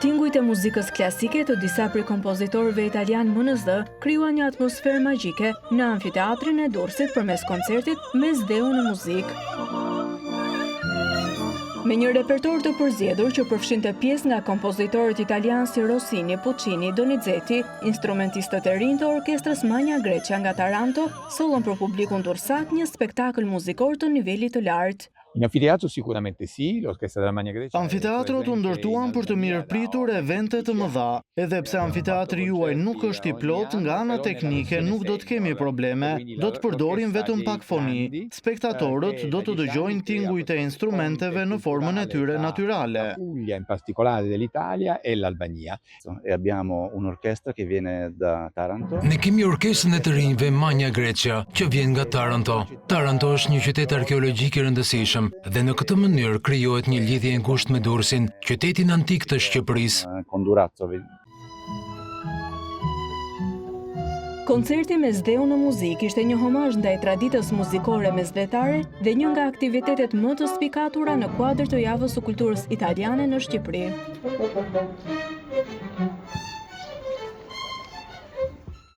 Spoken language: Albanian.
Tingujt e muzikës klasike të disa prej kompozitorëve italian MNZ krijuan një atmosferë magjike në amfiteatrin e Durrësit përmes koncertit Mes Deu në muzikë. Me një repertor të përzgjedhur që përfshinte pjesë nga kompozitorët italianë si Rossini, Puccini, Donizetti, instrumentistët e rinj të orkestrës Magna Grecia nga Taranto, sollën për publikun durrësak një spektakël muzikor të nivelit të lartë. In anfiteatro sicuramente sì, l'orchestra della Magna Grecia. Amfiteatrot u ndërtuan për të mirëpritur evente të mëdha, edhe pse amfiteatri juaj nuk është i plot nga ana teknike, nuk do të kemi probleme, do të përdorim vetëm pak foni. Spektatorët do të dëgjojnë tingujt e instrumenteve në formën e tyre natyrale. Puglia in particolare dell'Italia e l'Albania. E abbiamo un'orchestra che viene da Taranto. Ne kemi orkestrën e të rinjve Magna Grecia, që vjen nga Taranto. Taranto është një qytet arkeologjik i rëndësishëm dhe në këtë mënyrë krijohet një lidhje e ngushtë me Durrësin, qytetin antik të Shqipërisë. Con Durazzo. Koncerti Mes Deu në muzikë ishte një homazh ndaj traditës muzikore mesdhetare dhe një nga aktivitetet më të spikatura në kuadër të javës së kulturës italiane në Shqipëri.